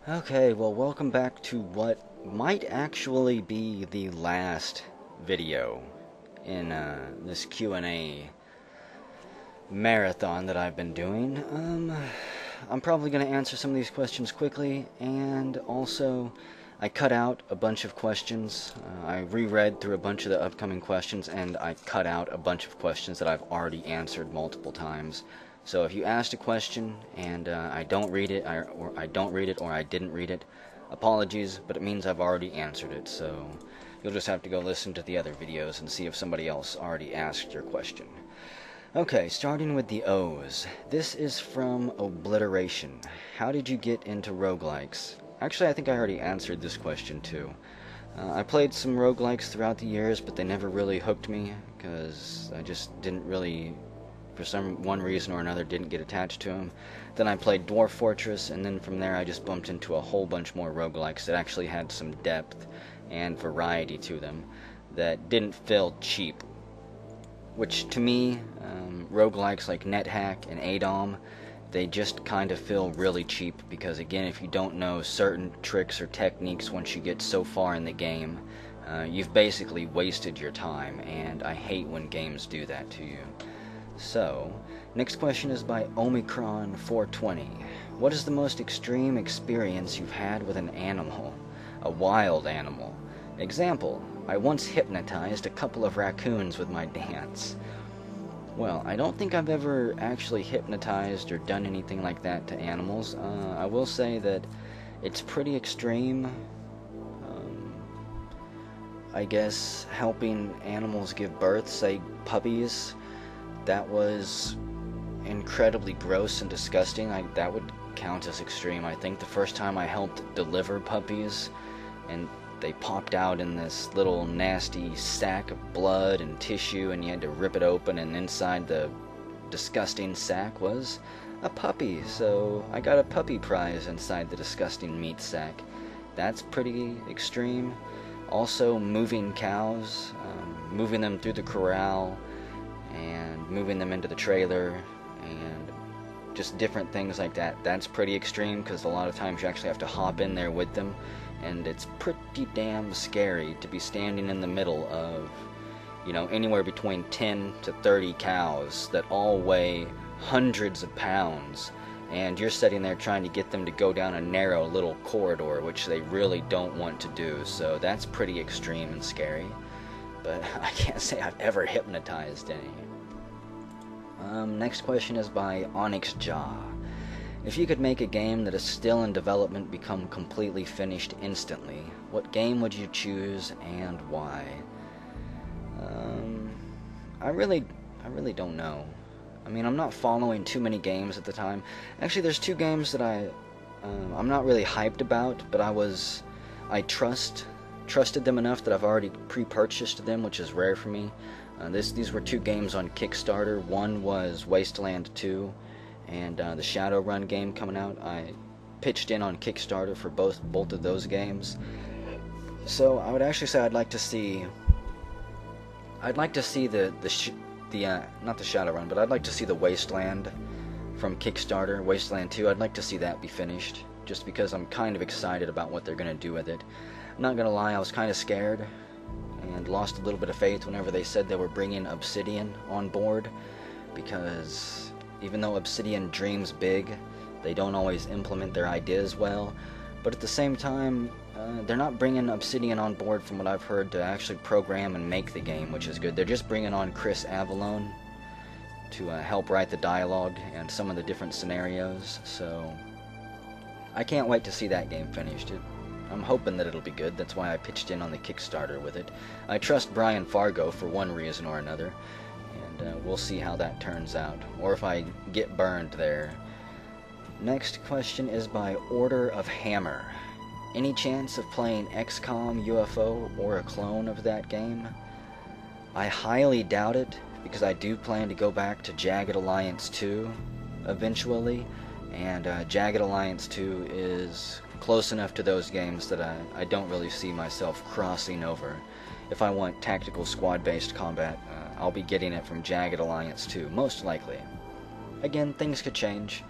Okay, well, welcome back to what might actually be the last video in this Q&A marathon that I've been doing. I'm probably going to answer some of these questions quickly, and also I cut out a bunch of questions. I reread through a bunch of the upcoming questions, and I cut out a bunch of questions that I've already answered multiple times. So if you asked a question and I don't read it, or I didn't read it, apologies, but it means I've already answered it. So you'll just have to go listen to the other videos and see if somebody else already asked your question. Okay, starting with the O's. This is from Obliteration. How did you get into roguelikes? Actually, I think I already answered this question too. I played some roguelikes throughout the years, but they never really hooked me because I just didn't really, for one reason or another, didn't get attached to them. Then I played Dwarf Fortress, and then from there I just bumped into a whole bunch more roguelikes that actually had some depth and variety to them that didn't feel cheap. Which, to me, roguelikes like NetHack and ADOM, they just kind of feel really cheap because, again, if you don't know certain tricks or techniques once you get so far in the game, you've basically wasted your time, and I hate when games do that to you. So, next question is by Omicron420. What is the most extreme experience you've had with an animal? A wild animal. Example, I once hypnotized a couple of raccoons with my dance. Well, I don't think I've ever actually hypnotized or done anything like that to animals. I will say that it's pretty extreme. I guess helping animals give birth, say puppies, that was incredibly gross and disgusting. That would count as extreme. I think the first time I helped deliver puppies, and they popped out in this little nasty sack of blood and tissue, and you had to rip it open, and inside the disgusting sack was a puppy. So I got a puppy prize inside the disgusting meat sack. That's pretty extreme. Also, moving cows, moving them through the corral and moving them into the trailer, and just different things like that. That's pretty extreme because a lot of times you actually have to hop in there with them, and it's pretty damn scary to be standing in the middle of, anywhere between 10 to 30 cows that all weigh hundreds of pounds, and you're sitting there trying to get them to go down a narrow little corridor, which they really don't want to do. So that's pretty extreme and scary, but I can't say I've ever hypnotized any. Next question is by Onyx Jaw. If you could make a game that is still in development become completely finished instantly, what game would you choose and why? I really don't know. I mean, I'm not following too many games at the time. Actually, there's two games that I'm not really hyped about, but I trusted them enough that I've already pre-purchased them, which is rare for me. These were two games on Kickstarter. One was Wasteland 2, and the Shadowrun game coming out. I pitched in on Kickstarter for both of those games. So I would actually say I'd like to see not the Shadowrun, but I'd like to see the Wasteland from Kickstarter, Wasteland 2. I'd like to see that be finished, just because I'm kind of excited about what they're going to do with it. I'm not going to lie, I was kind of scared and lost a little bit of faith whenever they said they were bringing Obsidian on board, because even though Obsidian dreams big, they don't always implement their ideas well. But at the same time, they're not bringing Obsidian on board, from what I've heard, to actually program and make the game, which is good. They're just bringing on Chris Avallone to help write the dialogue and some of the different scenarios. So I can't wait to see that game finished. I'm hoping that it'll be good. That's why I pitched in on the Kickstarter with it. I trust Brian Fargo for one reason or another, and we'll see how that turns out, or if I get burned there. Next question is by Order of Hammer. Any chance of playing XCOM UFO or a clone of that game? I highly doubt it, because I do plan to go back to Jagged Alliance 2 eventually, and Jagged Alliance 2 is close enough to those games that I don't really see myself crossing over. If I want tactical squad-based combat, I'll be getting it from Jagged Alliance 2, most likely. Again, things could change.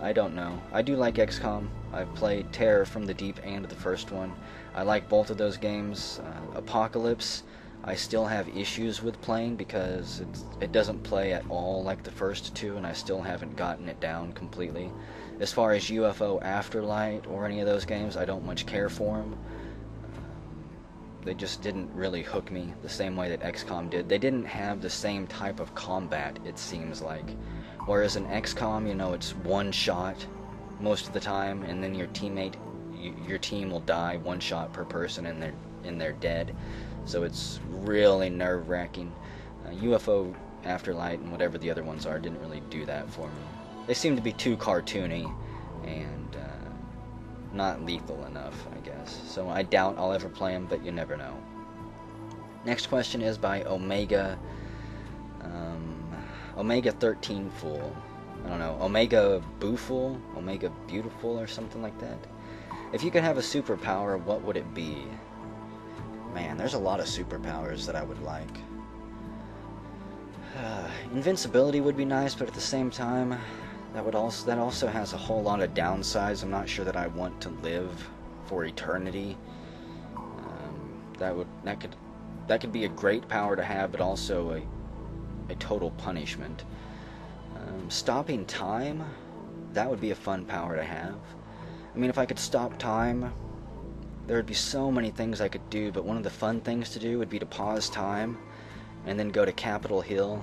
I don't know. I do like XCOM. I've played Terror from the Deep and the first one. I like both of those games. Apocalypse, I still have issues with playing because it doesn't play at all like the first two, and I still haven't gotten it down completely. As far as UFO Afterlight or any of those games, I don't much care for them. They just didn't really hook me the same way that XCOM did. They didn't have the same type of combat, it seems like. Whereas in XCOM, you know, it's one shot most of the time, and then your team will die one shot per person, and they're dead. So it's really nerve-wracking. UFO Afterlight and whatever the other ones are didn't really do that for me. They seem to be too cartoony and not lethal enough, I guess. So I doubt I'll ever play them, but you never know. Next question is by Omega 13 Fool. I don't know, Omega Booful, Omega Beautiful, or something like that. If you could have a superpower, what would it be? Man, there's a lot of superpowers that I would like. Invincibility would be nice, but at the same time, that also has a whole lot of downsides. I'm not sure that I want to live for eternity. That could be a great power to have, but also a total punishment. Stopping time, that would be a fun power to have. I mean, if I could stop time, there would be so many things I could do, but one of the fun things to do would be to pause time and then go to Capitol Hill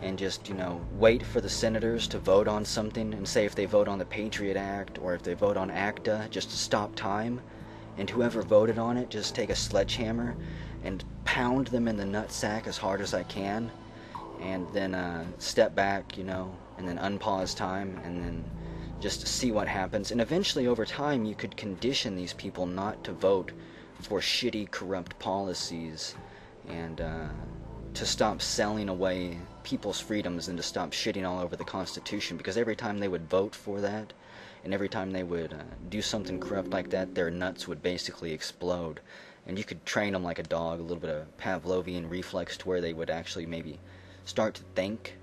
and just, you know, wait for the senators to vote on something, and say if they vote on the Patriot Act or if they vote on ACTA, just to stop time, and whoever voted on it, just take a sledgehammer and pound them in the nutsack as hard as I can, and then step back, you know, and then unpause time, and then just see what happens. And eventually, over time, you could condition these people not to vote for shitty, corrupt policies, and to stop selling away people's freedoms, and to stop shitting all over the Constitution, because every time they would vote for that, and every time they would do something corrupt like that, their nuts would basically explode. And you could train them like a dog, a little bit of Pavlovian reflex, to where they would actually maybe start to think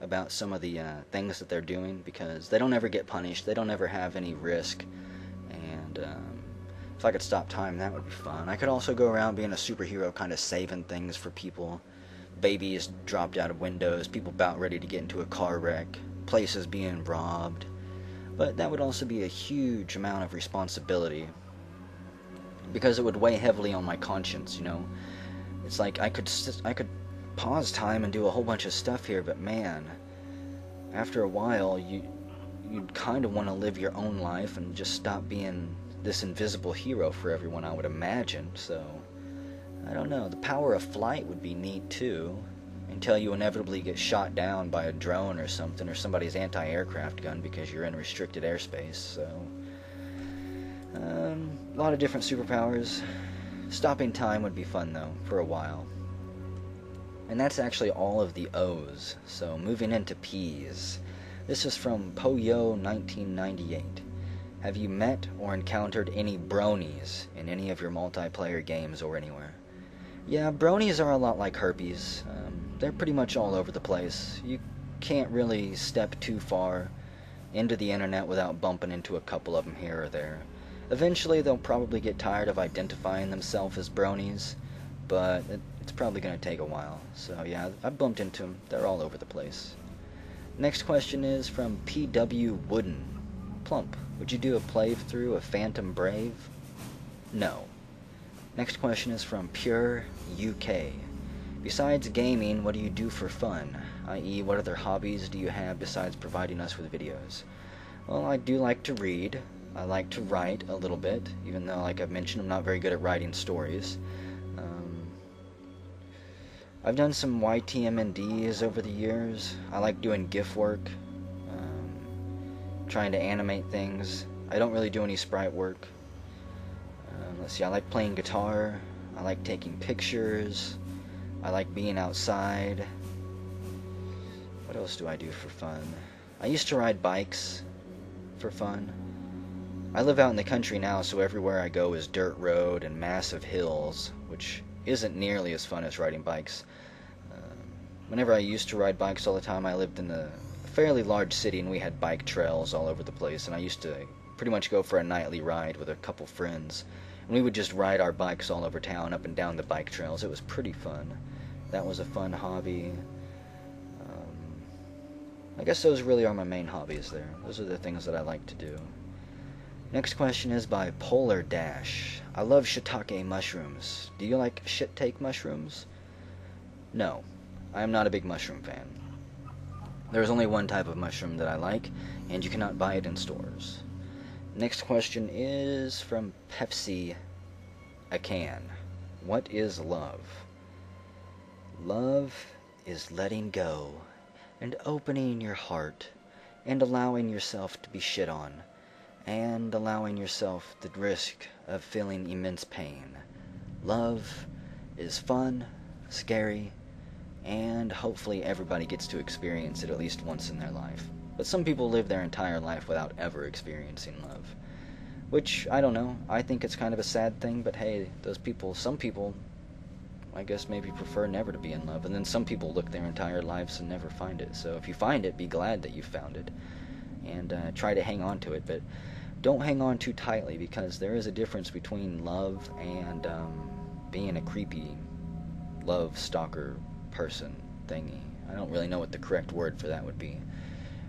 about some of the things that they're doing, because they don't ever get punished, they don't ever have any risk. And if I could stop time, that would be fun. I could also go around being a superhero, kind of saving things for people. Babies dropped out of windows, people about ready to get into a car wreck, places being robbed. But that would also be a huge amount of responsibility, because it would weigh heavily on my conscience, you know. It's like I could pause time and do a whole bunch of stuff here, but man, after a while you'd kind of want to live your own life and just stop being this invisible hero for everyone, I would imagine. So I don't know, the power of flight would be neat too, until you inevitably get shot down by a drone or something, or somebody's anti-aircraft gun, because you're in restricted airspace. So a lot of different superpowers. Stopping time would be fun though, for a while. And that's actually all of the O's. So moving into P's. This is from Poyo1998. Have you met or encountered any bronies in any of your multiplayer games or anywhere? Yeah, bronies are a lot like herpes. They're pretty much all over the place. You can't really step too far into the internet without bumping into a couple of them here or there. Eventually they'll probably get tired of identifying themselves as bronies, but it's probably going to take a while. So yeah, I've bumped into them. They're all over the place. Next question is from PW Wooden. Plump, would you do a playthrough of Phantom Brave? No. Next question is from Pure UK. Besides gaming, what do you do for fun? I.e., what other hobbies do you have besides providing us with videos? Well, I do like to read. I like to write a little bit, even though, like I've mentioned, I'm not very good at writing stories. I've done some YTMNDs over the years. I like doing GIF work, trying to animate things. I don't really do any sprite work. Let's see, I like playing guitar. I like taking pictures. I like being outside. What else do I do for fun? I used to ride bikes for fun. I live out in the country now, so everywhere I go is dirt road and massive hills, which isn't nearly as fun as riding bikes. Whenever I used to ride bikes all the time, I lived in the fairly large city, and we had bike trails all over the place, and I used to pretty much go for a nightly ride with a couple friends. And we would just ride our bikes all over town, up and down the bike trails. It was pretty fun. That was a fun hobby. I guess those really are my main hobbies there. Those are the things that I like to do. Next question is by Polar Dash. I love shiitake mushrooms. Do you like shit-take mushrooms? No, I am not a big mushroom fan. There is only one type of mushroom that I like, and you cannot buy it in stores. Next question is from Pepsi a Can. What is love? Love is letting go and opening your heart and allowing yourself to be shit on, and allowing yourself the risk of feeling immense pain. Love is fun, scary, and hopefully everybody gets to experience it at least once in their life. But some people live their entire life without ever experiencing love. Which, I don't know, I think it's kind of a sad thing, but hey, some people, I guess maybe prefer never to be in love, and then some people look their entire lives and never find it. So if you find it, be glad that you found it, and try to hang on to it, but don't hang on too tightly, because there is a difference between love and being a creepy love stalker person thingy. I don't really know what the correct word for that would be.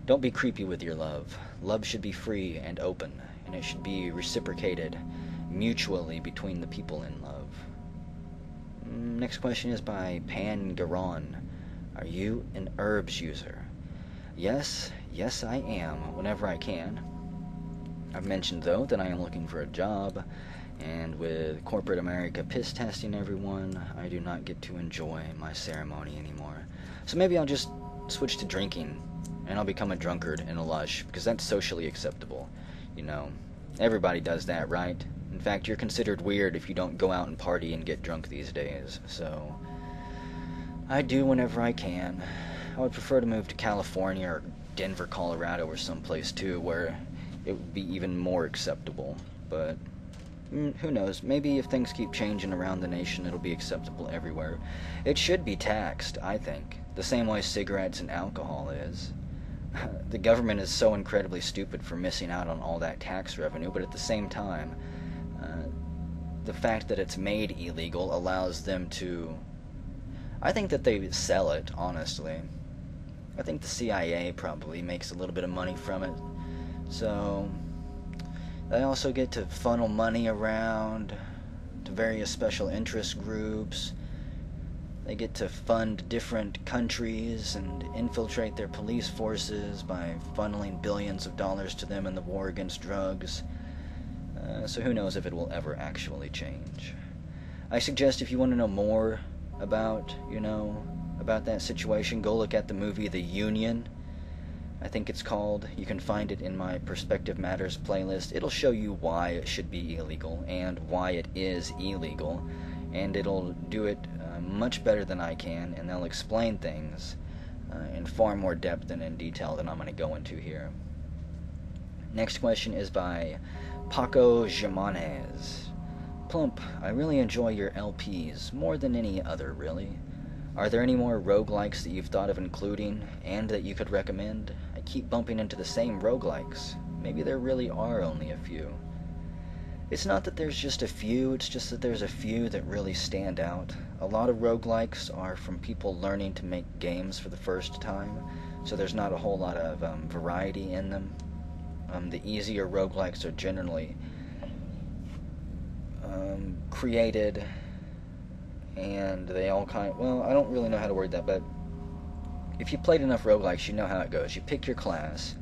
Don't be creepy with your love. Love should be free and open, and it should be reciprocated mutually between the people in love. Next question is by Pangaron. Are you an herbs user? Yes, I am, whenever I can. I've mentioned, though, that I am looking for a job, and with corporate America piss testing everyone, I do not get to enjoy my ceremony anymore. So maybe I'll just switch to drinking, and I'll become a drunkard and a lush, because that's socially acceptable. You know, everybody does that, right? In fact, you're considered weird if you don't go out and party and get drunk these days, so I do whenever I can. I would prefer to move to California or Denver, Colorado, or someplace too, where it would be even more acceptable, but who knows, maybe if things keep changing around the nation, it'll be acceptable everywhere. It should be taxed, I think, the same way cigarettes and alcohol is. The government is so incredibly stupid for missing out on all that tax revenue, but at the same time, the fact that it's made illegal allows them to... I think that they sell it, honestly. I think the CIA probably makes a little bit of money from it. So they also get to funnel money around to various special interest groups. They get to fund different countries and infiltrate their police forces by funneling billions of dollars to them in the war against drugs. So who knows if it will ever actually change. I suggest if you want to know more about, about that situation, go look at the movie The Union. I think it's called. You can find it in my Perspective Matters playlist. It'll show you why it should be illegal and why it is illegal, and it'll do it much better than I can, and they'll explain things in far more depth and in detail than I'm going to go into here. Next question is by Paco Jimenez. Plump, I really enjoy your LPs, more than any other, really. Are there any more roguelikes that you've thought of including, and that you could recommend? I keep bumping into the same roguelikes. Maybe there really are only a few. It's not that there's just a few, it's just that there's a few that really stand out. A lot of roguelikes are from people learning to make games for the first time, so there's not a whole lot of variety in them. The easier roguelikes are generally created, and they all well, I don't really know how to word that, but if you played enough roguelikes, you know how it goes. You pick your class,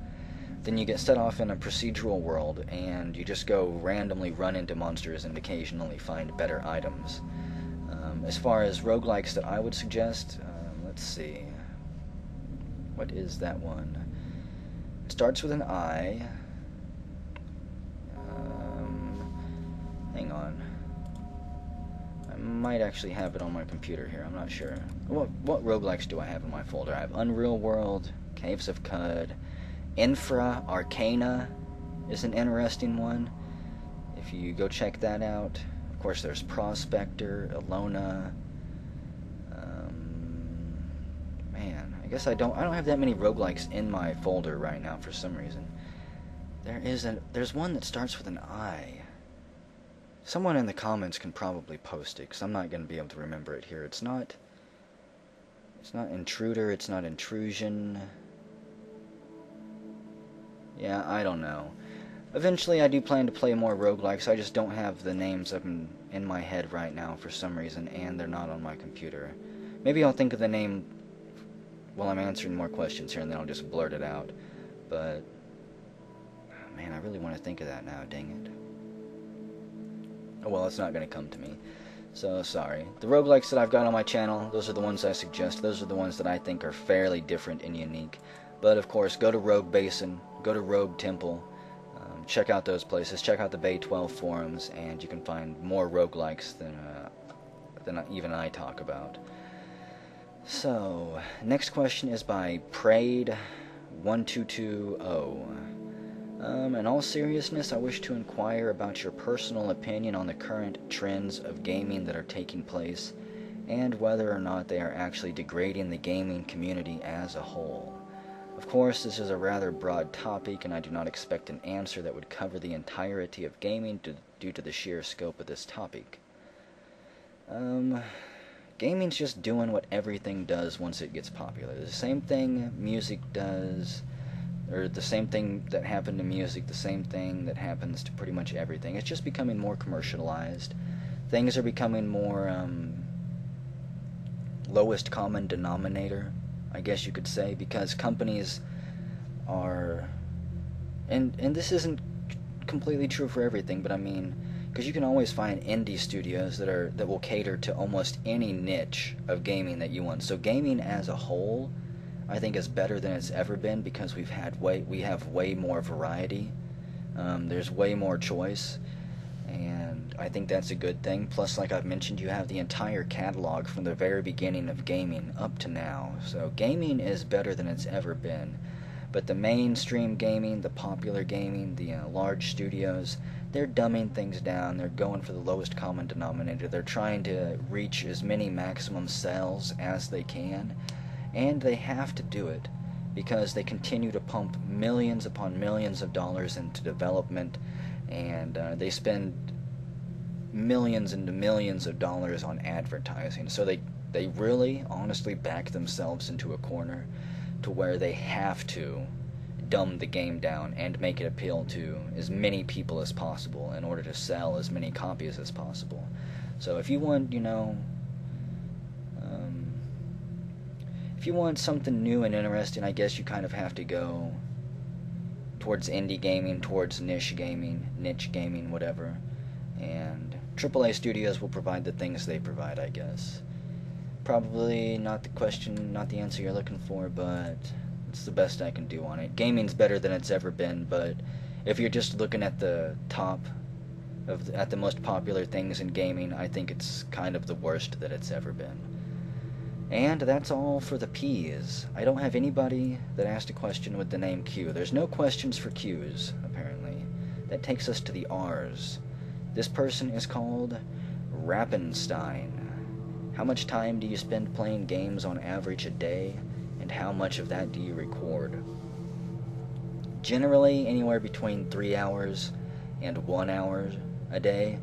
then you get set off in a procedural world, and you just go randomly run into monsters and occasionally find better items. As far as roguelikes that I would suggest, let's see. What is that one? It starts with an I. Hang on. I might actually have it on my computer here, I'm not sure. What roguelikes do I have in my folder? I have Unreal World, Caves of Cud, Infra Arcana is an interesting one. If you go check that out. Of course, there's Prospector, Alona. Man, I guess I don't have that many roguelikes in my folder right now for some reason. There's one that starts with an I. Someone in the comments can probably post it, because I'm not going to be able to remember it here. It's not Intruder, it's not Intrusion. Yeah, I don't know. Eventually I do plan to play more roguelikes, I just don't have the names up in my head right now for some reason, and they're not on my computer. Maybe I'll think of the name while I'm answering more questions here, and then I'll just blurt it out. But, man, I really want to think of that now, dang it. Oh well, it's not going to come to me. So, sorry. The roguelikes that I've got on my channel, those are the ones I suggest. Those are the ones that I think are fairly different and unique. But, of course, go to Rogue Basin, go to Rogue Temple, check out those places, check out the Bay 12 forums, and you can find more roguelikes than even I talk about. So, next question is by Prayed1220. In all seriousness, I wish to inquire about your personal opinion on the current trends of gaming that are taking place, and whether or not they are actually degrading the gaming community as a whole. Of course, this is a rather broad topic, and I do not expect an answer that would cover the entirety of gaming due to the sheer scope of this topic. Gaming's just doing what everything does once it gets popular. The same thing music does, or the same thing that happened to music, the same thing that happens to pretty much everything. It's just becoming more commercialized. Things are becoming more lowest common denominator, I guess you could say, because companies are, and this isn't completely true for everything, but I mean, because you can always find indie studios that will cater to almost any niche of gaming that you want. So gaming as a whole, I think, is better than it's ever been, because we have way more variety. There's way more choice, and I think that's a good thing. Plus, like I've mentioned, you have the entire catalog from the very beginning of gaming up to now. So gaming is better than it's ever been. But the mainstream gaming, the popular gaming, the large studios, they're dumbing things down. They're going for the lowest common denominator. They're trying to reach as many maximum sales as they can. And they have to do it because they continue to pump millions upon millions of dollars into development, and they spend millions into millions of dollars on advertising. So they really, honestly back themselves into a corner to where they have to dumb the game down and make it appeal to as many people as possible in order to sell as many copies as possible. So if you want, if you want something new and interesting, I guess you kind of have to go towards indie gaming, towards niche gaming, whatever. And AAA studios will provide the things they provide, I guess. Probably not the answer you're looking for, but it's the best I can do on it. Gaming's better than it's ever been, but if you're just looking at the top at the most popular things in gaming, I think it's kind of the worst that it's ever been. And that's all for the P's. I don't have anybody that asked a question with the name Q. There's no questions for Q's, apparently. That takes us to the R's. This person is called Rappenstein. How much time do you spend playing games on average a day, and how much of that do you record? Generally, anywhere between 3 hours and 1 hour a day,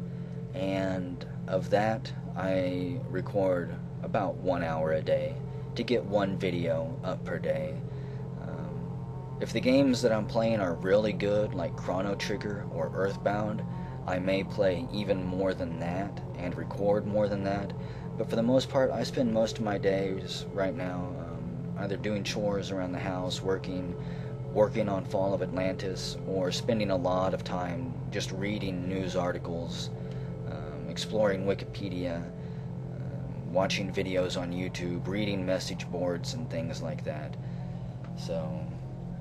and of that, I record about 1 hour a day to get one video up per day. If the games that I'm playing are really good, like Chrono Trigger or Earthbound, I may play even more than that and record more than that. But for the most part, I spend most of my days right now either doing chores around the house, working on Fall of Atlantis, or spending a lot of time just reading news articles, exploring Wikipedia, watching videos on YouTube, reading message boards and things like that. So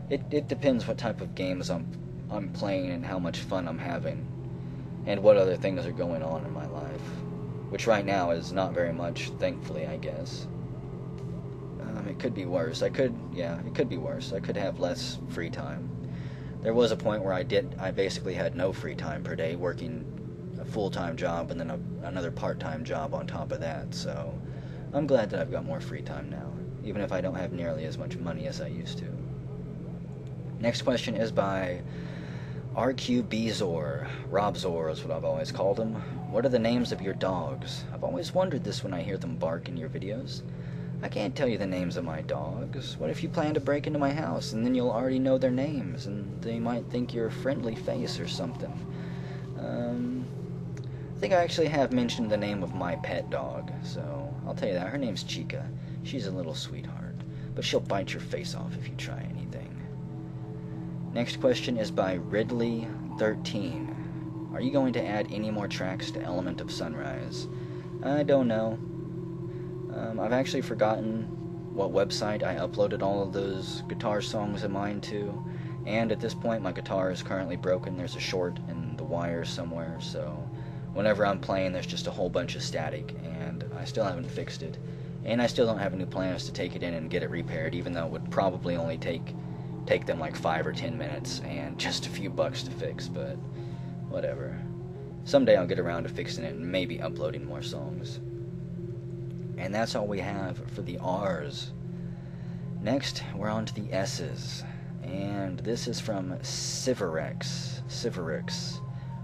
it depends what type of games I'm playing and how much fun I'm having, and what other things are going on in my life, which right now is not very much, thankfully, I guess. It could be worse. It could be worse. I could have less free time. There was a point where I basically had no free time per day, working a full-time job and then another part-time job on top of that, so I'm glad that I've got more free time now. even if I don't have nearly as much money as I used to. Next question is by RQBzor. Robzor is what I've always called him. What are the names of your dogs? I've always wondered this when I hear them bark in your videos. I can't tell you the names of my dogs. What if you plan to break into my house, and then you'll already know their names, and they might think you're a friendly face or something? I think I actually have mentioned the name of my pet dog, so I'll tell you that. Her name's Chica. She's a little sweetheart, but she'll bite your face off if you try anything. Next question is by Ridley13. Are you going to add any more tracks to Element of Sunrise? I don't know. I've actually forgotten what website I uploaded all of those guitar songs of mine to, and at this point my guitar is currently broken. There's a short in the wire somewhere, so whenever I'm playing there's just a whole bunch of static, and I still haven't fixed it. And I still don't have any plans to take it in and get it repaired, even though it would probably only take them like 5 or 10 minutes and just a few bucks to fix, but whatever. Someday I'll get around to fixing it and maybe uploading more songs. And that's all we have for the R's. Next, we're on to the S's. And this is from Siverix.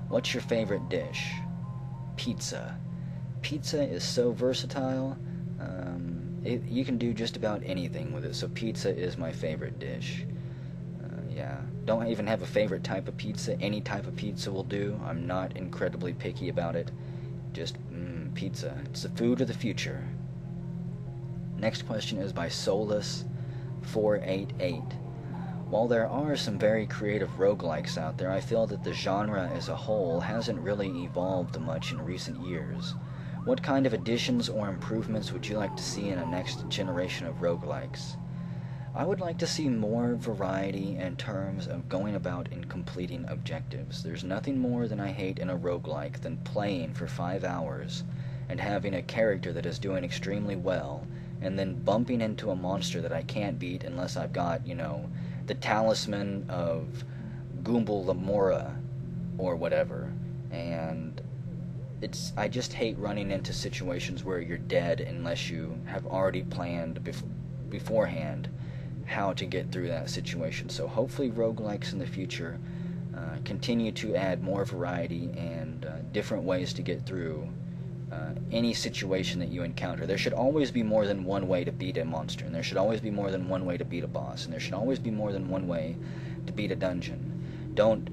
What's your favorite dish? Pizza. Pizza is so versatile. You can do just about anything with it, so pizza is my favorite dish. Yeah, don't even have a favorite type of pizza. Any type of pizza will do. I'm not incredibly picky about it. Just, pizza. It's the food of the future. Next question is by Solus488. While there are some very creative roguelikes out there, I feel that the genre as a whole hasn't really evolved much in recent years. What kind of additions or improvements would you like to see in a next generation of roguelikes? I would like to see more variety in terms of going about and completing objectives. There's nothing more than I hate in a roguelike than playing for 5 hours and having a character that is doing extremely well, and then bumping into a monster that I can't beat unless I've got, the talisman of Goombal Lamora or whatever. And I just hate running into situations where you're dead unless you have already planned beforehand how to get through that situation. So hopefully roguelikes in the future continue to add more variety and different ways to get through any situation that you encounter. There should always be more than one way to beat a monster, and there should always be more than one way to beat a boss, and there should always be more than one way to beat a dungeon. Don't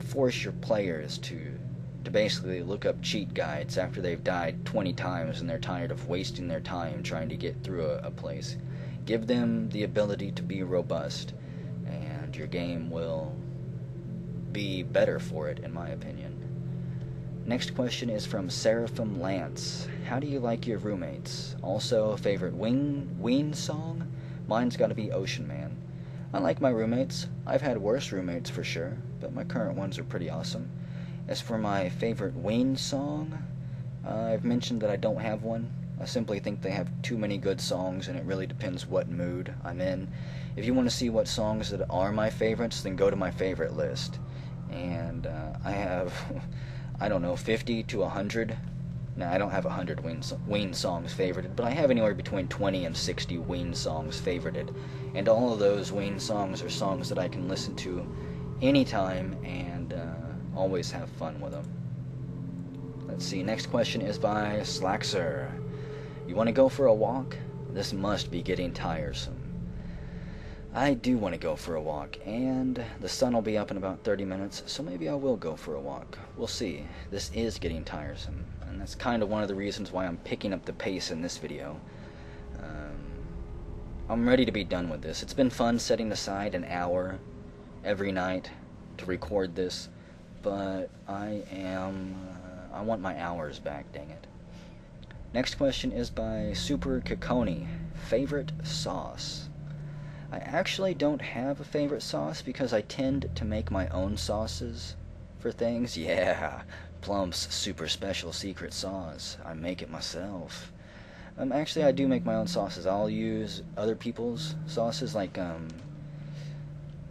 force your players to basically look up cheat guides after they've died 20 times and they're tired of wasting their time trying to get through a place. Give them the ability to be robust, and your game will be better for it, in my opinion. Next question is from Seraphim Lance. How do you like your roommates? Also, a favorite Ween song? Mine's gotta be Ocean Man. I like my roommates. I've had worse roommates for sure, but my current ones are pretty awesome. As for my favorite Ween song, I've mentioned that I don't have one. I simply think they have too many good songs, and it really depends what mood I'm in. If you want to see what songs that are my favorites, then go to my favorite list. And I have, 50 to 100. Now, I don't have 100 Ween songs favorited, but I have anywhere between 20 and 60 Ween songs favorited. And all of those Ween songs are songs that I can listen to anytime and always have fun with them. Let's see, next question is by Slaxer. You want to go for a walk? This must be getting tiresome. I do want to go for a walk, and the sun will be up in about 30 minutes, so maybe I will go for a walk. We'll see. This is getting tiresome, and that's kind of one of the reasons why I'm picking up the pace in this video. I'm ready to be done with this. It's been fun setting aside an hour every night to record this, but I want my hours back, dang it. Next question is by Super Kikoni. Favorite sauce? I actually don't have a favorite sauce because I tend to make my own sauces for things. Yeah, Plump's super special secret sauce. I make it myself. Actually, I do make my own sauces. I'll use other people's sauces, like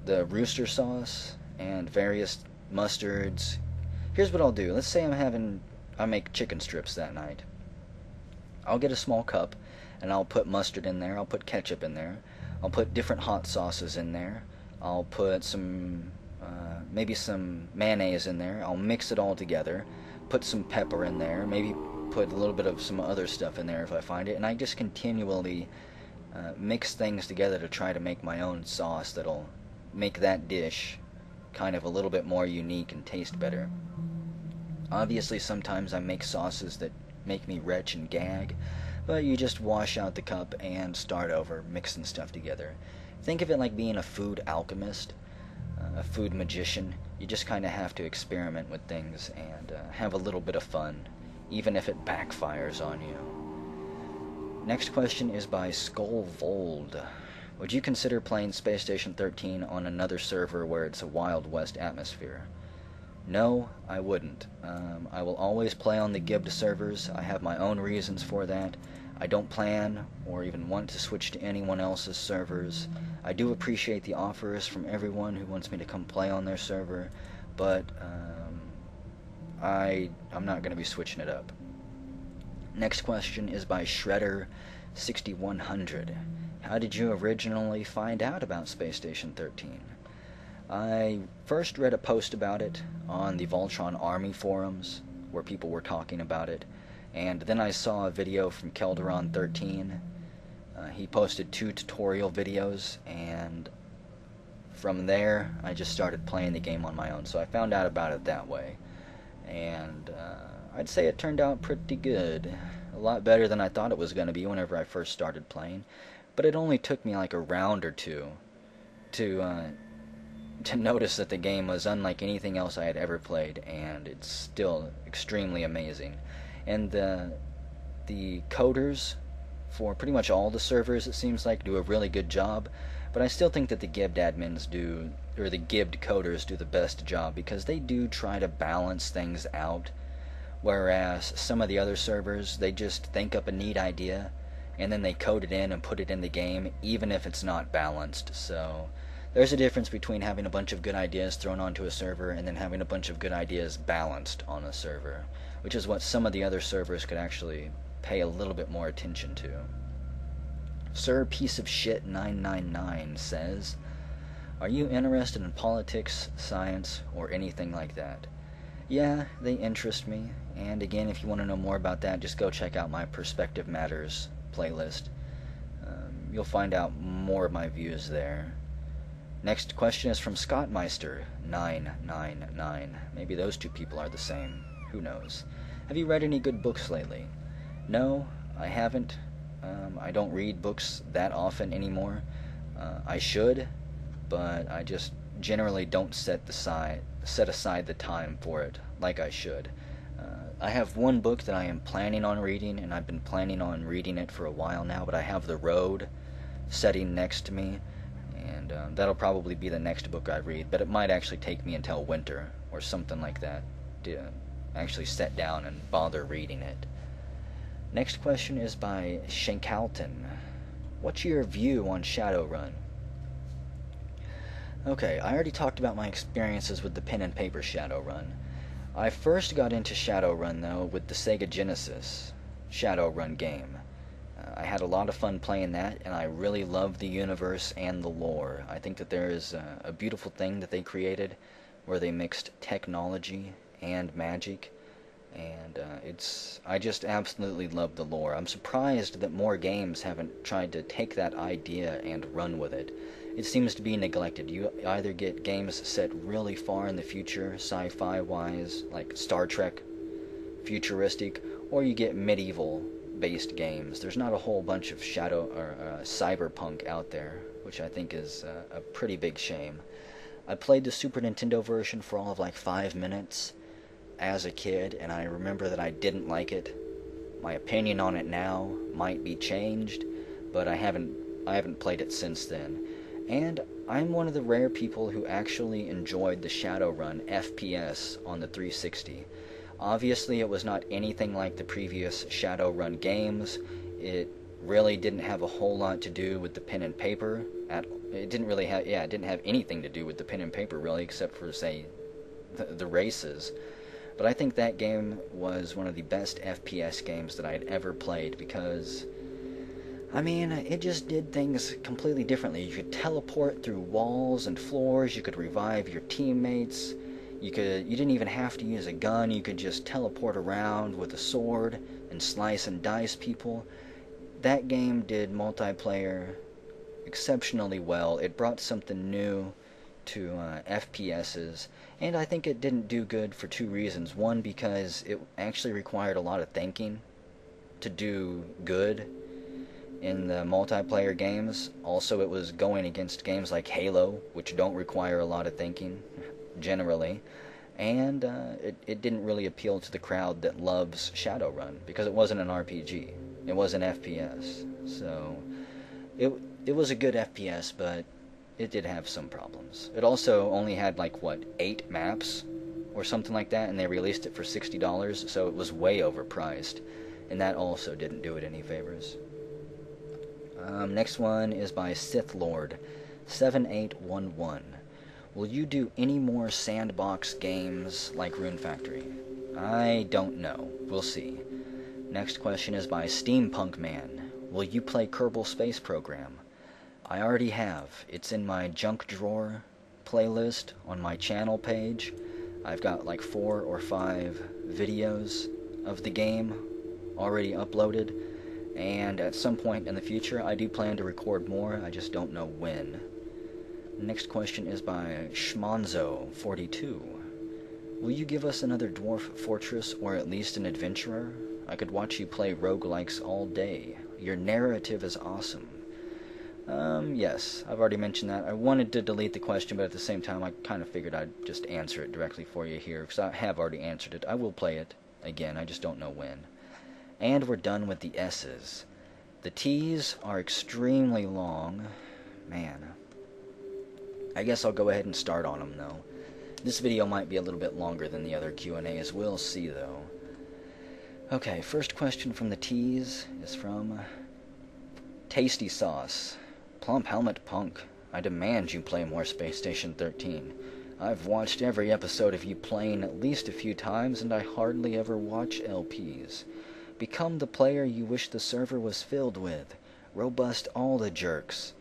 the rooster sauce and various mustards. Here's what I'll do. Let's say I make chicken strips that night. I'll get a small cup, and I'll put mustard in there, I'll put ketchup in there, I'll put different hot sauces in there, I'll put some, maybe some mayonnaise in there, I'll mix it all together, put some pepper in there, maybe put a little bit of some other stuff in there if I find it, and I just continually mix things together to try to make my own sauce that'll make that dish kind of a little bit more unique and taste better. Obviously, sometimes I make sauces that make me retch and gag, but you just wash out the cup and start over, mixing stuff together. Think of it like being a food alchemist, a food magician. You just kind of have to experiment with things and have a little bit of fun, even if it backfires on you. Next question is by Skullvold. Would you consider playing Space Station 13 on another server where it's a Wild West atmosphere? No, I wouldn't. I will always play on the Gibbed servers. I have my own reasons for that. I don't plan or even want to switch to anyone else's servers. I do appreciate the offers from everyone who wants me to come play on their server, but I'm not going to be switching it up. Next question is by Shredder6100. How did you originally find out about Space Station 13? I first read a post about it on the Voltron Army forums, where people were talking about it, and then I saw a video from Kelderon13. He posted 2 tutorial videos, and from there I just started playing the game on my own, so I found out about it that way. And I'd say it turned out pretty good. A lot better than I thought it was going to be whenever I first started playing. But it only took me like a round or two to notice that the game was unlike anything else I had ever played, and it's still extremely amazing. And the coders for pretty much all the servers, it seems like, do a really good job. But I still think that the Gibbed admins do, or the Gibbed coders do the best job, because they do try to balance things out. Whereas some of the other servers, they just think up a neat idea, and then they code it in and put it in the game, even if it's not balanced. So there's a difference between having a bunch of good ideas thrown onto a server and then having a bunch of good ideas balanced on a server, which is what some of the other servers could actually pay a little bit more attention to. Sir Piece of Shit 999 says, are you interested in politics, science, or anything like that? Yeah, they interest me, and again, if you want to know more about that, just go check out my Perspective Matters playlist. You'll find out more of my views there. Next question is from Scottmeister999. Maybe those two people are the same. Who knows? Have you read any good books lately? No, I haven't. I don't read books that often anymore. I should, but I just generally don't set aside the time for it like I should. I have one book that I am planning on reading, and I've been planning on reading it for a while now, but I have The Road sitting next to me, and that'll probably be the next book I read, but it might actually take me until winter or something like that to actually sit down and bother reading it. Next question is by Shankalton. What's your view on Shadowrun? Okay, I already talked about my experiences with the pen and paper Shadowrun. I first got into Shadowrun, though, with the Sega Genesis Shadowrun game. I had a lot of fun playing that, and I really loved the universe and the lore. I think that there is a beautiful thing that they created where they mixed technology and magic, and I just absolutely love the lore. I'm surprised that more games haven't tried to take that idea and run with it. It seems to be neglected. You either get games set really far in the future, sci-fi wise, like Star Trek, futuristic, or you get medieval based games. There's not a whole bunch of cyberpunk out there, which I think is a pretty big shame. I played the Super Nintendo version for all of like 5 minutes as a kid, and I remember that I didn't like it. My opinion on it now might be changed, but I haven't played it since then. And I'm one of the rare people who actually enjoyed the Shadowrun FPS on the 360. Obviously, it was not anything like the previous Shadowrun games. It really didn't have a whole lot to do with the pen and paper. It didn't have anything to do with the pen and paper, really, except for, say, the races. But I think that game was one of the best FPS games that I had ever played, because I mean, it just did things completely differently. You could teleport through walls and floors, you could revive your teammates, you didn't even have to use a gun, you could just teleport around with a sword and slice and dice people. That game did multiplayer exceptionally well. It brought something new to FPSs, and I think it didn't do good for two reasons. One, because it actually required a lot of thinking to do good in the multiplayer games. Also, it was going against games like Halo, which don't require a lot of thinking, generally. And it didn't really appeal to the crowd that loves Shadowrun, because it wasn't an RPG. It was an FPS. So, it was a good FPS, but it did have some problems. It also only had, like, what, 8 maps? Or something like that, and they released it for $60, so it was way overpriced. And that also didn't do it any favors. Next one is by Sith Lord 7811. Will you do any more sandbox games like Rune Factory? I don't know. We'll see. Next question is by Steampunk Man. Will you play Kerbal Space Program? I already have. It's in my junk drawer playlist on my channel page. I've got like 4 or 5 videos of the game already uploaded. And at some point in the future, I do plan to record more, I just don't know when. Next question is by Schmonzo42. Will you give us another Dwarf Fortress, or at least an adventurer? I could watch you play roguelikes all day. Your narrative is awesome. Yes, I've already mentioned that. I wanted to delete the question, but at the same time, I kind of figured I'd just answer it directly for you here, because I have already answered it. I will play it again, I just don't know when. And we're done with the S's. The T's are extremely long. Man. I guess I'll go ahead and start on them, though. This video might be a little bit longer than the other Q&As. We'll see, though. Okay, first question from the T's is from Tasty Sauce. PlumpHelmetPunk, I demand you play more Space Station 13. I've watched every episode of you playing at least a few times, and I hardly ever watch LPs. Become the player you wish the server was filled with. Robust all the jerks.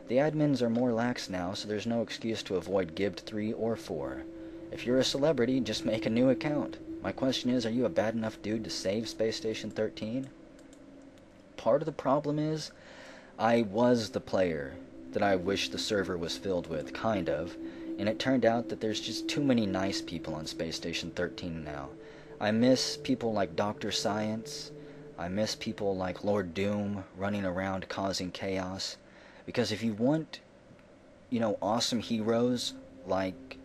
The admins are more lax now, so there's no excuse to avoid Gibbed 3 or 4. If you're a celebrity, just make a new account. My question is, are you a bad enough dude to save Space Station 13? Part of the problem is, I was the player that I wish the server was filled with, kind of, and it turned out that there's just too many nice people on Space Station 13 now. I miss people like Dr. Science. I miss people like Lord Doom running around causing chaos. Because if you want, awesome heroes, like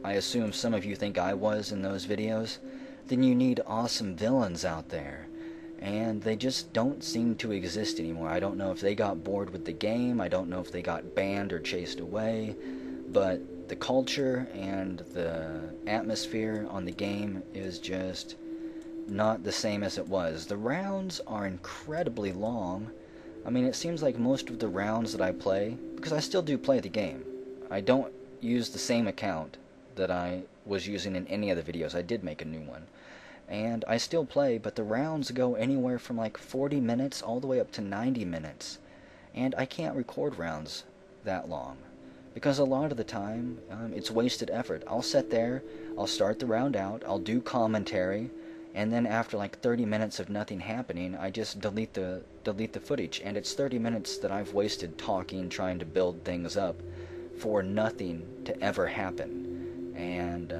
I assume some of you think I was in those videos, then you need awesome villains out there. And they just don't seem to exist anymore. I don't know if they got bored with the game, I don't know if they got banned or chased away, but the culture and the atmosphere on the game is just not the same as it was. The rounds are incredibly long. I mean, it seems like most of the rounds that I play, because I still do play the game, I don't use the same account that I was using in any of the videos. I did make a new one. And I still play, but the rounds go anywhere from like 40 minutes all the way up to 90 minutes. And I can't record rounds that long. Because a lot of the time, it's wasted effort. I'll sit there, I'll start the round out, I'll do commentary, and then after like 30 minutes of nothing happening, I just delete the footage. And it's 30 minutes that I've wasted talking, trying to build things up, for nothing to ever happen. And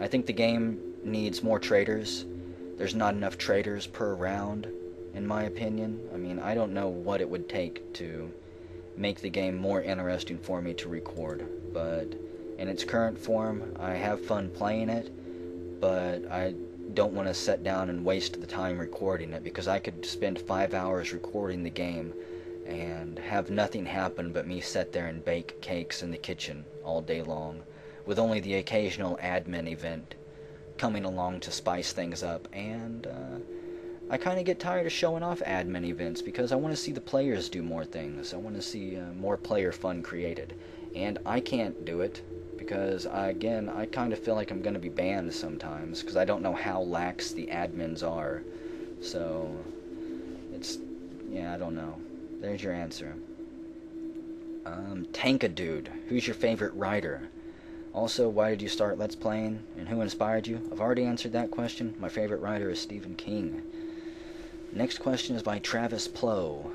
I think the game needs more traders. There's not enough traders per round, in my opinion. I mean, I don't know what it would take to make the game more interesting for me to record, but in its current form, I have fun playing it, but I don't want to sit down and waste the time recording it, because I could spend 5 hours recording the game and have nothing happen but me sit there and bake cakes in the kitchen all day long, with only the occasional admin event coming along to spice things up. And I kind of get tired of showing off admin events, because I want to see the players do more things. I want to see more player fun created, and I can't do it because I kind of feel like I'm going to be banned sometimes, because I don't know how lax the admins are. So it's Yeah, I don't know. There's your answer. Tankadude, who's your favorite writer? Also, why did you start Let's Playing, and who inspired you? I've already answered that question. My favorite writer is Stephen King. Next question is by Travis Plow.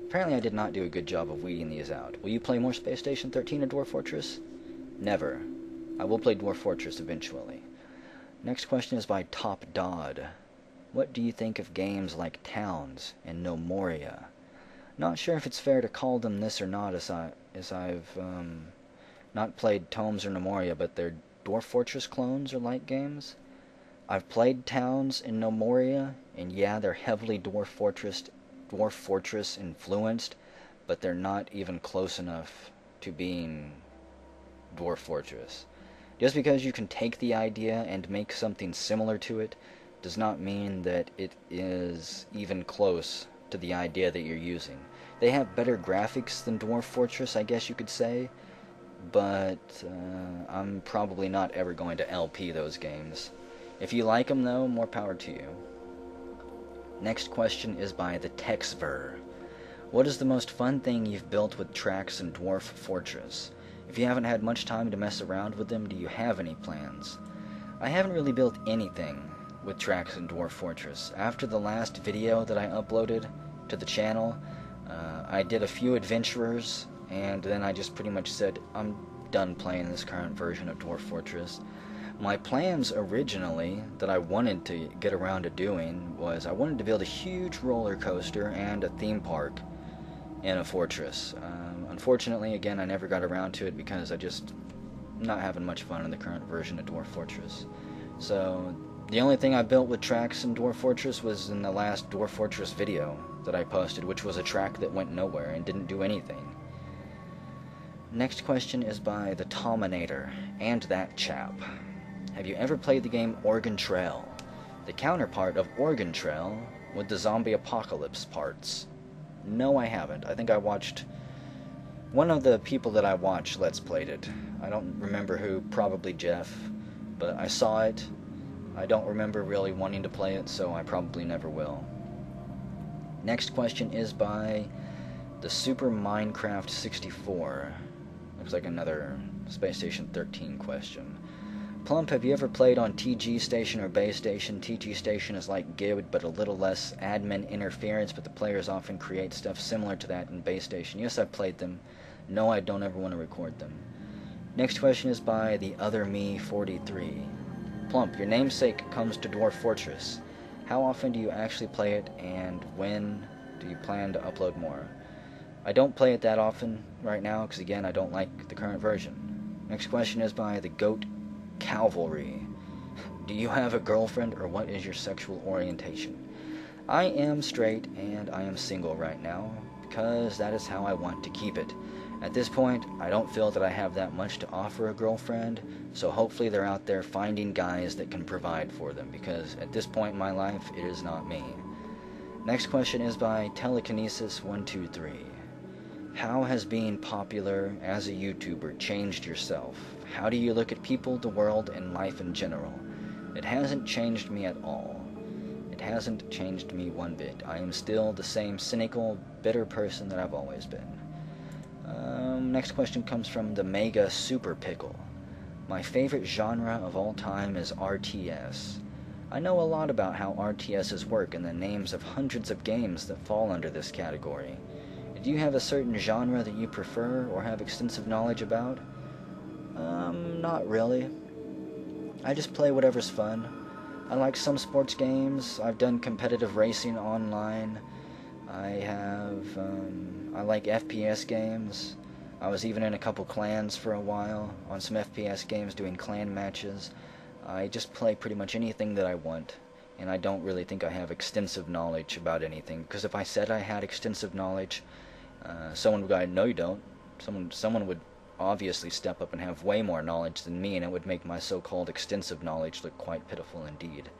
Apparently I did not do a good job of weeding these out. Will you play more Space Station 13 or Dwarf Fortress? Never. I will play Dwarf Fortress eventually. Next question is by Top Dodd. What do you think of games like Towns and No Moria? Not sure if it's fair to call them this or not, as I've not played Tomes or No Moria, but they're Dwarf Fortress clones or like games. I've played Towns and No Moria, and yeah, they're heavily Dwarf Fortress influenced, but they're not even close enough to being Dwarf Fortress. Just because you can take the idea and make something similar to it does not mean that it is even close to the idea that you're using. They have better graphics than Dwarf Fortress, I guess you could say, but I'm probably not ever going to LP those games. If you like them, though, more power to you. Next question is by the Texver. What is the most fun thing you've built with tracks in Dwarf Fortress? If you haven't had much time to mess around with them, do you have any plans? I haven't really built anything with tracks in Dwarf Fortress. After the last video that I uploaded to the channel, I did a few adventurers, and then I just pretty much said, I'm done playing this current version of Dwarf Fortress. My plans originally that I wanted to get around to doing was I wanted to build a huge roller coaster and a theme park in a fortress. Unfortunately, again, I never got around to it because I'm not having much fun in the current version of Dwarf Fortress. So the only thing I built with tracks in Dwarf Fortress was in the last Dwarf Fortress video that I posted, which was a track that went nowhere and didn't do anything. Next question is by the Tominator and that chap. Have you ever played the game Oregon Trail? The counterpart of Oregon Trail with the zombie apocalypse parts. No, I haven't. I think I watched... One of the people that I watched Let's Played it. I don't remember who, probably Jeff, but I saw it. I don't remember really wanting to play it, so I probably never will. Next question is by the Super Minecraft 64. Looks like another Space Station 13 question. Plump, have you ever played on TG Station or Base Station? TG Station is like Gib, but a little less admin interference, but the players often create stuff similar to that in Base Station. Yes, I've played them. No, I don't ever want to record them. Next question is by the Other Me 43. Plump, your namesake comes to Dwarf Fortress. How often do you actually play it, and when do you plan to upload more? I don't play it that often right now, because again, I don't like the current version. Next question is by the Goat Cavalry. Do you have a girlfriend, or what is your sexual orientation? I am straight, and I am single right now, because that is how I want to keep it. At this point, I don't feel that I have that much to offer a girlfriend, so hopefully they're out there finding guys that can provide for them, because at this point in my life, it is not me. Next question is by Telekinesis123. How has being popular as a YouTuber changed yourself? How do you look at people, the world, and life in general? It hasn't changed me at all. It hasn't changed me one bit. I am still the same cynical, bitter person that I've always been. Next question comes from the Mega Super Pickle. My favorite genre of all time is RTS. I know a lot about how RTSs work and the names of hundreds of games that fall under this category. Do you have a certain genre that you prefer or have extensive knowledge about? Not really. I just play whatever's fun. I like some sports games. I've done competitive racing online. I like FPS games. I was even in a couple clans for a while on some FPS games doing clan matches. I just play pretty much anything that I want, and I don't really think I have extensive knowledge about anything, because if I said I had extensive knowledge, someone would go, no you don't. Someone would obviously step up and have way more knowledge than me, and it would make my so-called extensive knowledge look quite pitiful indeed.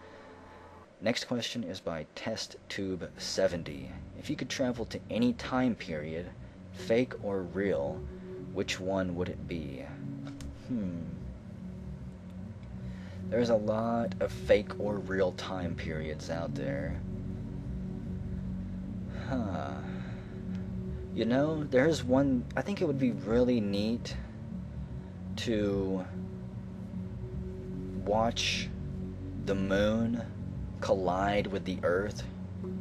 Next question is by TestTube70. If you could travel to any time period, fake or real, which one would it be? There's a lot of fake or real time periods out there. Huh. You know, there's one... I think it would be really neat to watch the moon collide with the Earth,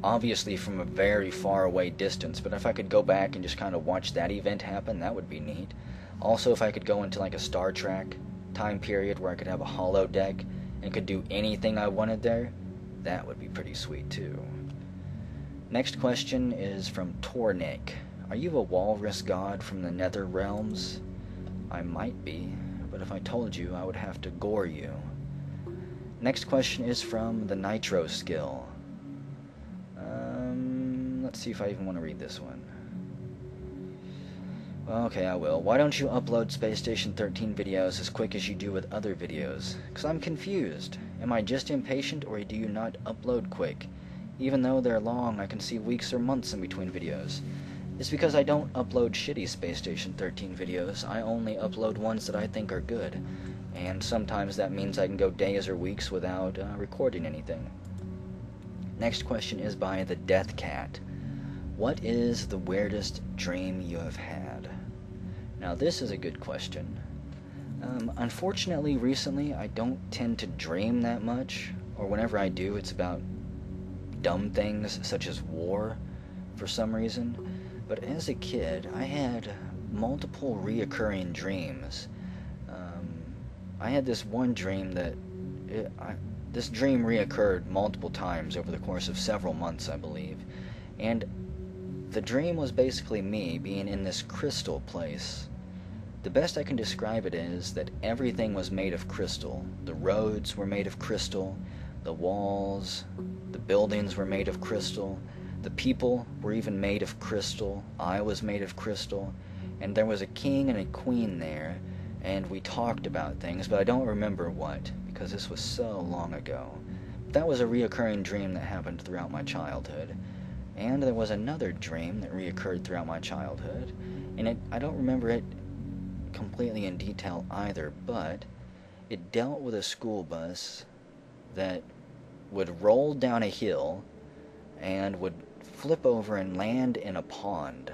obviously from a very far away distance, but if I could go back and just kind of watch that event happen, that would be neat. Also, if I could go into like a Star Trek time period where I could have a holodeck and could do anything I wanted there, that would be pretty sweet too. Next question is from Tornik. Are you a walrus god from the nether realms? I might be, but if I told you, I would have to gore you. Next question is from the Nitro Skill. Let's see if I even want to read this one. Okay, I will. Why don't you upload Space Station 13 videos as quick as you do with other videos? Because I'm confused. Am I just impatient, or do you not upload quick? Even though they're long, I can see weeks or months in between videos. It's because I don't upload shitty Space Station 13 videos. I only upload ones that I think are good. And sometimes that means I can go days or weeks without recording anything. Next question is by the Death Cat. What is the weirdest dream you have had? Now this is a good question. Unfortunately, recently I don't tend to dream that much, or whenever I do, it's about dumb things such as war for some reason. But as a kid, I had multiple reoccurring dreams. I had this one dream that this dream reoccurred multiple times over the course of several months, I believe. And the dream was basically me being in this crystal place. The best I can describe it is that everything was made of crystal. The roads were made of crystal, the walls, the buildings were made of crystal, the people were even made of crystal, I was made of crystal, and there was a king and a queen there, and we talked about things, but I don't remember what, because this was so long ago. That was a reoccurring dream that happened throughout my childhood. And there was another dream that reoccurred throughout my childhood, and I don't remember it completely in detail either, but it dealt with a school bus that would roll down a hill and would flip over and land in a pond.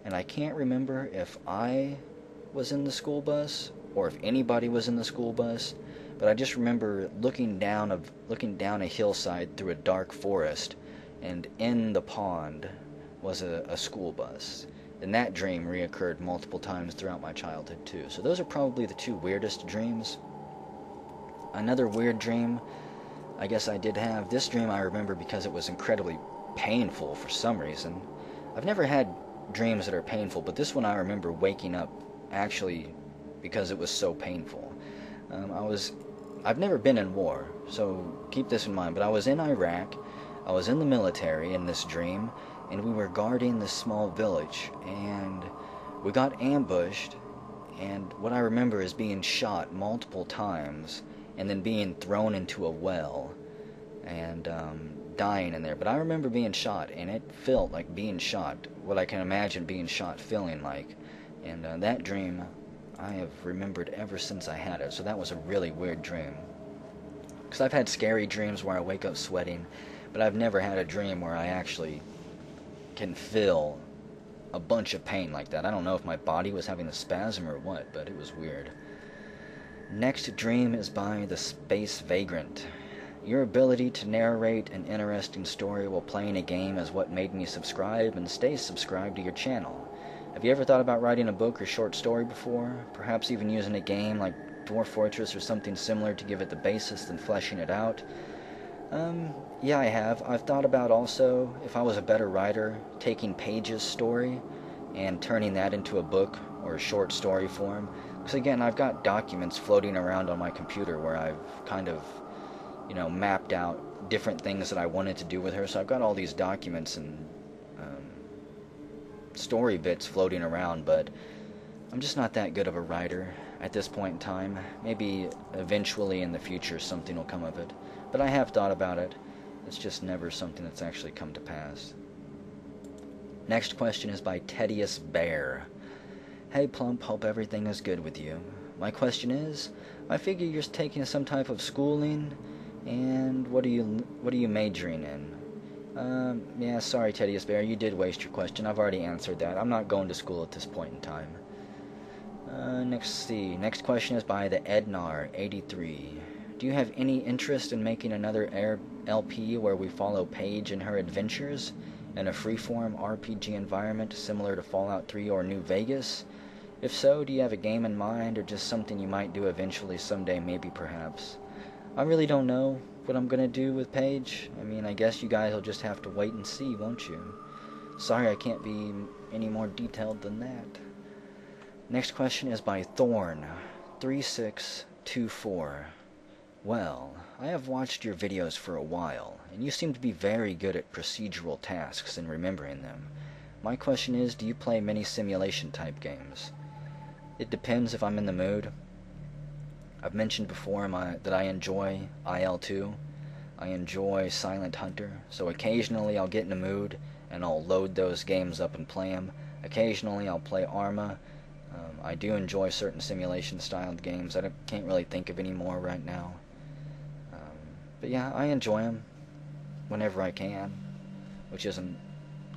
And I can't remember if I was in the school bus or if anybody was in the school bus, but I just remember looking down a hillside through a dark forest, and in the pond was a school bus. And that dream reoccurred multiple times throughout my childhood too. So those are probably the two weirdest dreams. Another weird dream I guess I did have. This dream I remember because it was incredibly painful for some reason. I've never had dreams that are painful, but this one I remember waking up actually because it was so painful. I've never been in war, so keep this in mind, but I was in Iraq. I was in the military in this dream, and we were guarding this small village, and we got ambushed, and what I remember is being shot multiple times, and then being thrown into a well, and dying in there. But I remember being shot, and it felt like being shot, what I can imagine being shot feeling like, and that dream I have remembered ever since I had it, so that was a really weird dream. Because I've had scary dreams where I wake up sweating, but I've never had a dream where I actually can feel a bunch of pain like that. I don't know if my body was having a spasm or what, but it was weird. Next dream is by the Space Vagrant. Your ability to narrate an interesting story while playing a game is what made me subscribe and stay subscribed to your channel. Have you ever thought about writing a book or short story before? Perhaps even using a game like Dwarf Fortress or something similar to give it the basis and fleshing it out? Yeah, I have. I've thought about also, if I was a better writer, taking Paige's story and turning that into a book or a short story form. Because again, I've got documents floating around on my computer where I've kind of, mapped out different things that I wanted to do with her. So I've got all these documents and story bits floating around, but I'm just not that good of a writer at this point in time. Maybe eventually in the future something will come of it. But I have thought about it. It's just never something that's actually come to pass. Next question is by Tedious Bear. Hey Plump, hope everything is good with you. My question is, I figure you're taking some type of schooling, and what are you majoring in? Yeah, sorry, Tedious Bear, you did waste your question. I've already answered that. I'm not going to school at this point in time. Next question is by the Ednar83. Do you have any interest in making another LP where we follow Paige in her adventures in a freeform RPG environment similar to Fallout 3 or New Vegas? If so, do you have a game in mind or just something you might do eventually someday, maybe perhaps? I really don't know what I'm gonna do with Paige. I mean, I guess you guys will just have to wait and see, won't you? Sorry I can't be any more detailed than that. Next question is by Thorn3624. Well, I have watched your videos for a while, and you seem to be very good at procedural tasks and remembering them. My question is, do you play many simulation type games? It depends if I'm in the mood. I've mentioned before that I enjoy IL-2. I enjoy Silent Hunter, so occasionally I'll get in a mood and I'll load those games up and play them. Occasionally I'll play Arma. I do enjoy certain simulation-styled games. I can't really think of any more right now. But yeah, I enjoy them whenever I can, which isn't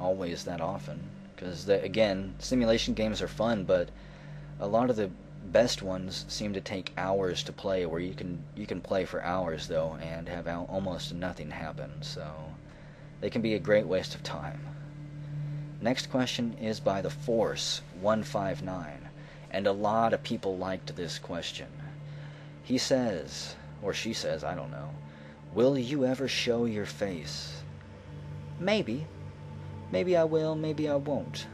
always that often. Because, again, simulation games are fun, but a lot of the best ones seem to take hours to play, where you can play for hours, though, and have almost nothing happen. So they can be a great waste of time. Next question is by the Force159. And a lot of people liked this question. He says, or she says, I don't know, will you ever show your face? Maybe. Maybe I will, maybe I won't.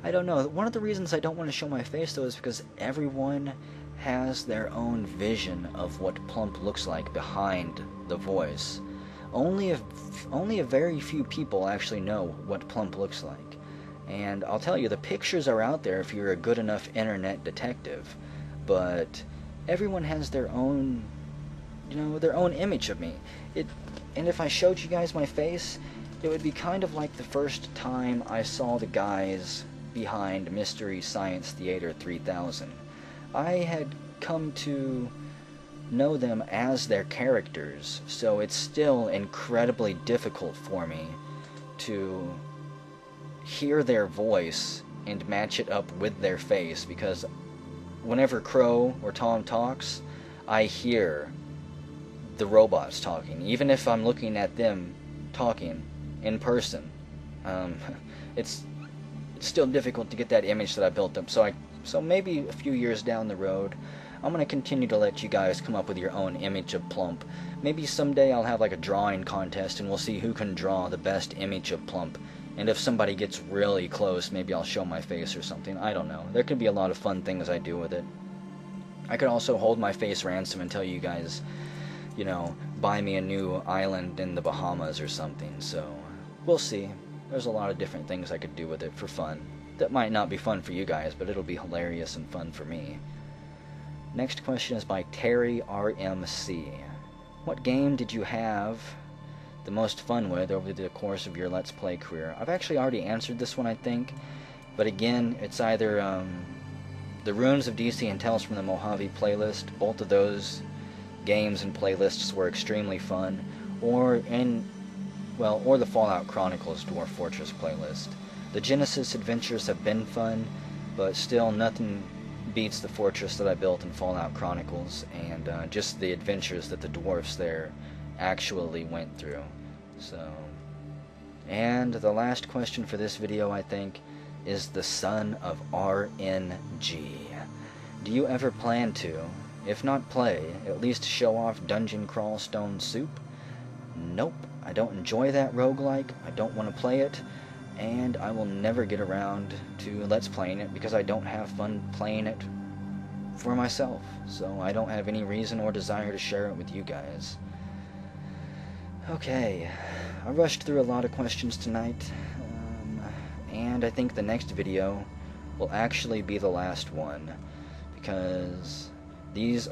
I don't know. One of the reasons I don't want to show my face, though, is because everyone has their own vision of what Plump looks like behind the voice. Only a very few people actually know what Plump looks like. And I'll tell you, the pictures are out there if you're a good enough internet detective, but everyone has their own, their own image of me. And if I showed you guys my face, it would be kind of like the first time I saw the guys behind Mystery Science Theater 3000. I had come to know them as their characters, so it's still incredibly difficult for me to hear their voice and match it up with their face, because whenever Crow or Tom talks, I hear the robots talking, even if I'm looking at them talking in person. It's still difficult to get that image that I built up. So maybe a few years down the road, I'm going to continue to let you guys come up with your own image of Plump. Maybe someday I'll have like a drawing contest and we'll see who can draw the best image of Plump. And if somebody gets really close, maybe I'll show my face or something. I don't know. There could be a lot of fun things I do with it. I could also hold my face ransom and tell you guys, buy me a new island in the Bahamas or something. So, we'll see. There's a lot of different things I could do with it for fun. That might not be fun for you guys, but it'll be hilarious and fun for me. Next question is by Terry RMC. What game did you have the most fun with over the course of your Let's Play career? I've actually already answered this one, I think. But again, it's either the Ruins of DC and Tales from the Mojave playlist. Both of those games and playlists were extremely fun. Or the Fallout Chronicles Dwarf Fortress playlist. The Genesis adventures have been fun, but still nothing beats the fortress that I built in Fallout Chronicles, and just the adventures that the dwarfs there actually went through. So, and the last question for this video, I think, is the son of RNG. Do you ever plan to, if not play, at least show off Dungeon Crawl Stone Soup? Nope, I don't enjoy that roguelike, I don't want to play it, and I will never get around to Let's Playing it because I don't have fun playing it for myself, so I don't have any reason or desire to share it with you guys. Okay, I rushed through a lot of questions tonight, and I think the next video will actually be the last one, because there's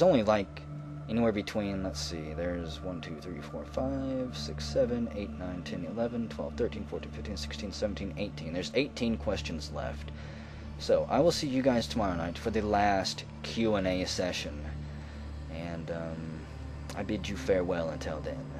only like anywhere between, let's see, there's 1, 2, 3, 4, 5, 6, 7, 8, 9, 10, 11, 12, 13, 14, 15, 16, 17, 18. There's 18 questions left. So, I will see you guys tomorrow night for the last Q&A session. And, I bid you farewell until then.